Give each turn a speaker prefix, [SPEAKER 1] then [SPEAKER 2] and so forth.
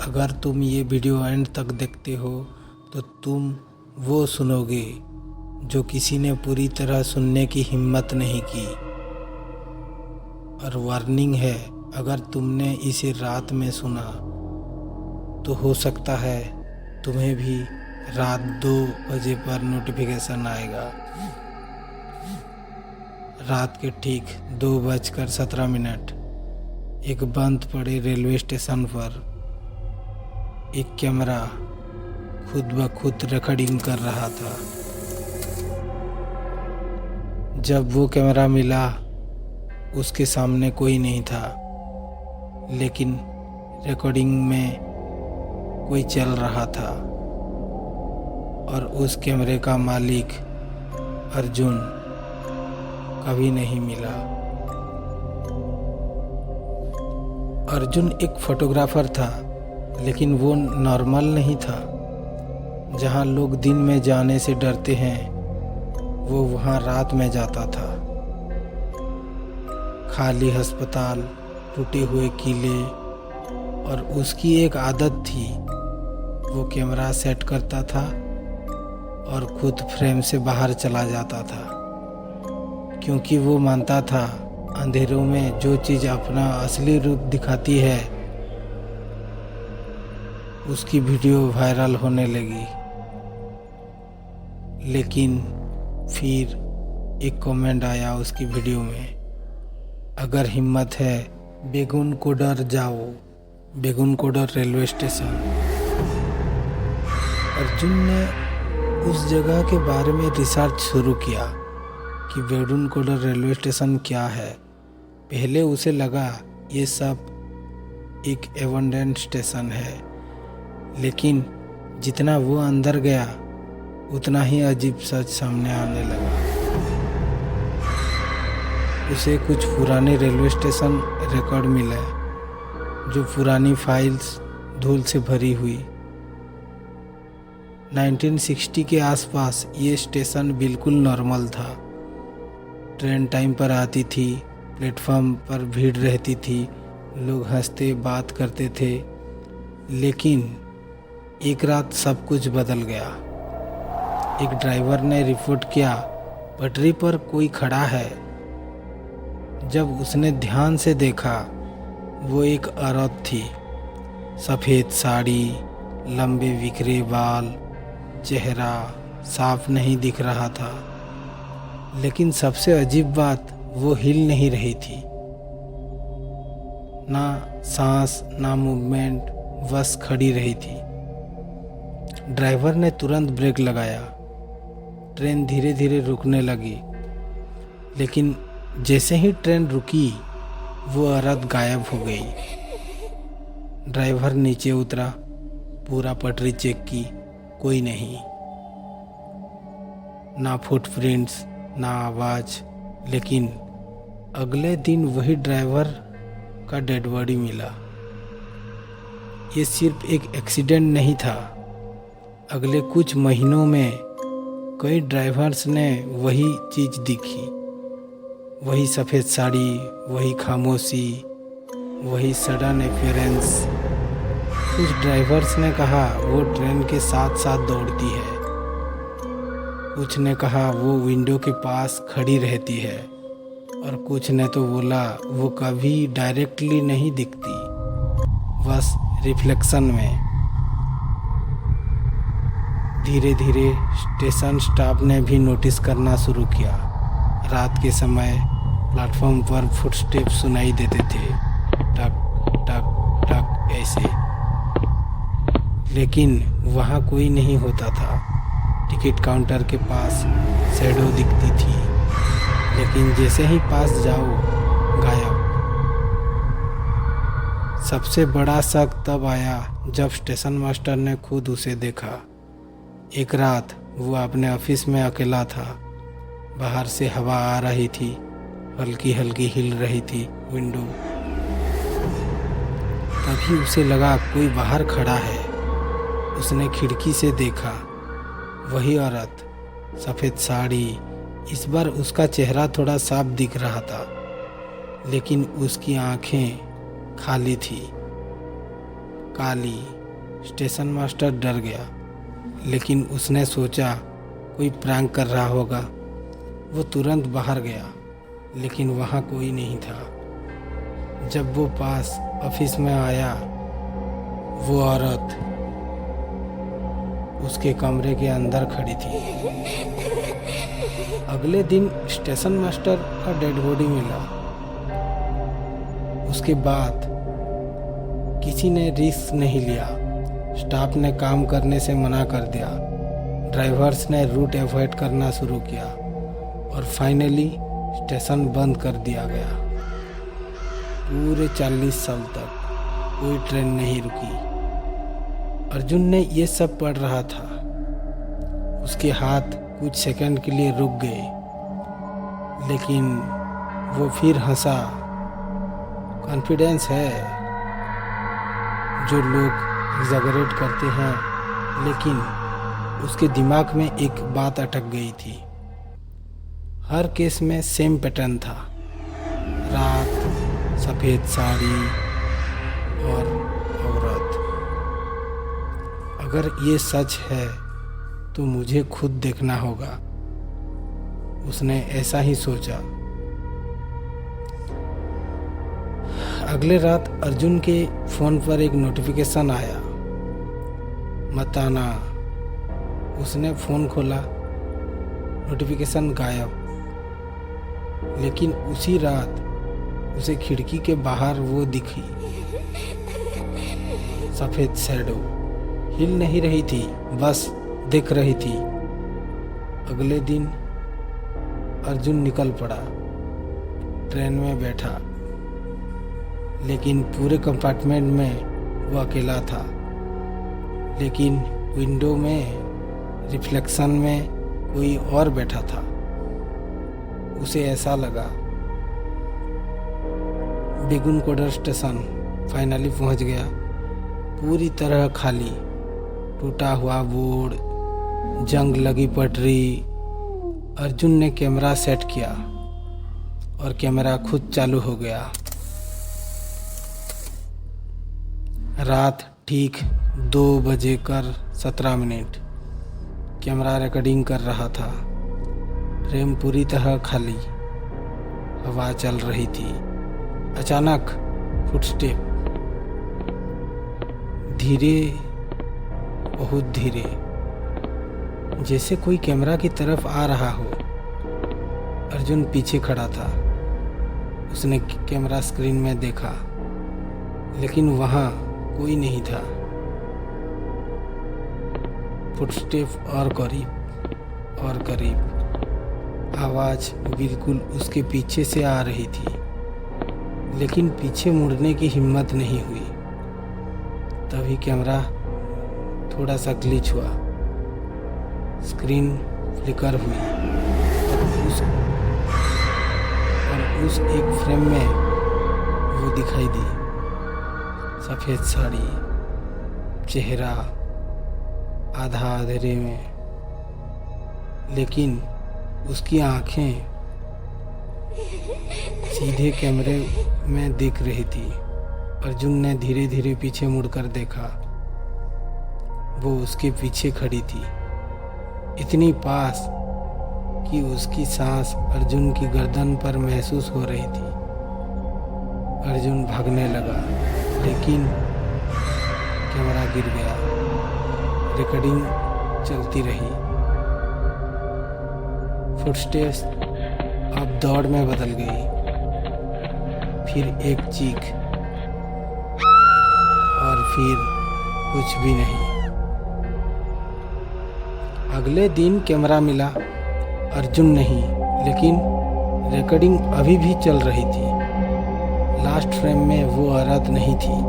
[SPEAKER 1] अगर तुम ये वीडियो एंड तक देखते हो तो तुम वो सुनोगे जो किसी ने पूरी तरह सुनने की हिम्मत नहीं की। और वार्निंग है, अगर तुमने इसे रात में सुना तो हो सकता है तुम्हें भी रात 2 बजे पर नोटिफिकेशन आएगा। रात के ठीक 2:17 एक बंद पड़े रेलवे स्टेशन पर एक कैमरा खुद ब खुद रिकॉर्डिंग कर रहा था। जब वो कैमरा मिला उसके सामने कोई नहीं था, लेकिन रिकॉर्डिंग में कोई चल रहा था और उस कैमरे का मालिक अर्जुन कभी नहीं मिला। अर्जुन एक फोटोग्राफर था, लेकिन वो नॉर्मल नहीं था। जहाँ लोग दिन में जाने से डरते हैं वो वहाँ रात में जाता था। खाली अस्पताल, टूटे हुए किले, और उसकी एक आदत थी, वो कैमरा सेट करता था और खुद फ्रेम से बाहर चला जाता था, क्योंकि वो मानता था अंधेरों में जो चीज़ अपना असली रूप दिखाती है उसकी वीडियो वायरल होने लगी। लेकिन फिर एक कमेंट आया उसकी वीडियो में, अगर हिम्मत है बेगुनकोडर जाओ, बेगुनकोडर रेलवे स्टेशन। अर्जुन ने उस जगह के बारे में रिसर्च शुरू किया कि बेगुनकोडर रेलवे स्टेशन क्या है। पहले उसे लगा ये सब एक एबंडेंट स्टेशन है, लेकिन जितना वो अंदर गया उतना ही अजीब सच सामने आने लगा। उसे कुछ पुराने रेलवे स्टेशन रिकॉर्ड मिले, जो पुरानी फाइल्स धूल से भरी हुई। 1960 के आसपास ये स्टेशन बिल्कुल नॉर्मल था। ट्रेन टाइम पर आती थी, प्लेटफॉर्म पर भीड़ रहती थी, लोग हंसते बात करते थे। लेकिन एक रात सब कुछ बदल गया। एक ड्राइवर ने रिपोर्ट किया, पटरी पर कोई खड़ा है। जब उसने ध्यान से देखा, वो एक औरत थी। सफ़ेद साड़ी, लंबे बिखरे बाल, चेहरा साफ नहीं दिख रहा था। लेकिन सबसे अजीब बात, वो हिल नहीं रही थी, ना सांस ना मूवमेंट, बस खड़ी रही थी। ड्राइवर ने तुरंत ब्रेक लगाया। ट्रेन धीरे धीरे रुकने लगी, लेकिन जैसे ही ट्रेन रुकी वो औरत गायब हो गई। ड्राइवर नीचे उतरा, पूरा पटरी चेक की, कोई नहीं, ना फुटप्रिंट्स ना आवाज़। लेकिन अगले दिन वही ड्राइवर का डेड बॉडी मिला। ये सिर्फ एक एक्सीडेंट नहीं था। अगले कुछ महीनों में कई ड्राइवर्स ने वही चीज़ दिखी, वही सफ़ेद साड़ी, वही खामोशी, वही सडन अपीयरेंस। कुछ ड्राइवर्स ने कहा वो ट्रेन के साथ साथ दौड़ती है, कुछ ने कहा वो विंडो के पास खड़ी रहती है, और कुछ ने तो बोला वो कभी डायरेक्टली नहीं दिखती, बस रिफ्लेक्शन में। धीरे धीरे स्टेशन स्टाफ ने भी नोटिस करना शुरू किया। रात के समय प्लेटफॉर्म पर फुटस्टेप सुनाई देते थे, टक टक टक ऐसे। लेकिन वहाँ कोई नहीं होता था। टिकट काउंटर के पास शैडो दिखती थी, लेकिन जैसे ही पास जाओ गायब। सबसे बड़ा शक तब आया जब स्टेशन मास्टर ने खुद उसे देखा। एक रात वो अपने ऑफिस में अकेला था। बाहर से हवा आ रही थी, हल्की हल्की हिल रही थी विंडो। तभी उसे लगा कोई बाहर खड़ा है। उसने खिड़की से देखा, वही औरत, सफ़ेद साड़ी। इस बार उसका चेहरा थोड़ा साफ दिख रहा था, लेकिन उसकी आंखें खाली थी। काली। स्टेशन मास्टर डर गया, लेकिन उसने सोचा कोई प्रैंक कर रहा होगा। वो तुरंत बाहर गया, लेकिन वहाँ कोई नहीं था। जब वो पास ऑफिस में आया, वो औरत उसके कमरे के अंदर खड़ी थी। अगले दिन स्टेशन मास्टर का डेड बॉडी मिला। उसके बाद किसी ने रिस्क नहीं लिया। स्टाफ ने काम करने से मना कर दिया। ड्राइवर्स ने रूट अवॉइड करना शुरू किया और फाइनली स्टेशन बंद कर दिया गया। पूरे 40 साल तक कोई ट्रेन नहीं रुकी। अर्जुन ने ये सब पढ़ रहा था। उसके हाथ कुछ सेकंड के लिए रुक गए, लेकिन वो फिर हंसा। कॉन्फिडेंस है जो लोग एग्जैगरेट करते हैं, लेकिन उसके दिमाग में एक बात अटक गई थी। हर केस में सेम पैटर्न था। रात, सफ़ेद साड़ी और औरत। अगर ये सच है तो मुझे खुद देखना होगा, उसने ऐसा ही सोचा। अगले रात अर्जुन के फ़ोन पर एक नोटिफिकेशन आया, मत आना। उसने फ़ोन खोला, नोटिफिकेशन गायब। लेकिन उसी रात उसे खिड़की के बाहर वो दिखी, सफ़ेद शैडो। हिल नहीं रही थी, बस दिख रही थी। अगले दिन अर्जुन निकल पड़ा, ट्रेन में बैठा, लेकिन पूरे कंपार्टमेंट में वो अकेला था। लेकिन विंडो में रिफ्लेक्शन में कोई और बैठा था। उसे ऐसा लगा। बेगुनकोडर स्टेशन फाइनली पहुंच गया। पूरी तरह खाली, टूटा हुआ बोर्ड, जंग लगी पटरी। अर्जुन ने कैमरा सेट किया और कैमरा खुद चालू हो गया। रात ठीक 2:17 कैमरा रिकॉर्डिंग कर रहा था। फ्रेम पूरी तरह खाली, हवा चल रही थी। अचानक फुटस्टेप, धीरे, बहुत धीरे, जैसे कोई कैमरा की तरफ आ रहा हो। अर्जुन पीछे खड़ा था। उसने कैमरा स्क्रीन में देखा, लेकिन वहाँ कोई नहीं था। फुटस्टेप और करीब और करीब। आवाज़ बिल्कुल उसके पीछे से आ रही थी, लेकिन पीछे मुड़ने की हिम्मत नहीं हुई। तभी कैमरा थोड़ा सा ग्लिच हुआ, स्क्रीन फ्लिकर हुई और उस एक फ्रेम में वो दिखाई दी। सफ़ेद साड़ी, चेहरा आधा अंधेरे में, लेकिन उसकी आंखें सीधे कैमरे में देख रही थी। अर्जुन ने धीरे धीरे पीछे मुड़कर देखा। वो उसके पीछे खड़ी थी, इतनी पास कि उसकी सांस अर्जुन की गर्दन पर महसूस हो रही थी। अर्जुन भागने लगा, लेकिन कैमरा गिर गया। रिकॉर्डिंग चलती रही। फुटस्टेप्स अब दौड़ में बदल गई। फिर एक चीख और फिर कुछ भी नहीं। अगले दिन कैमरा मिला, अर्जुन नहीं, लेकिन रिकॉर्डिंग अभी भी चल रही थी। लास्ट फ्रेम में वो औरत नहीं थी,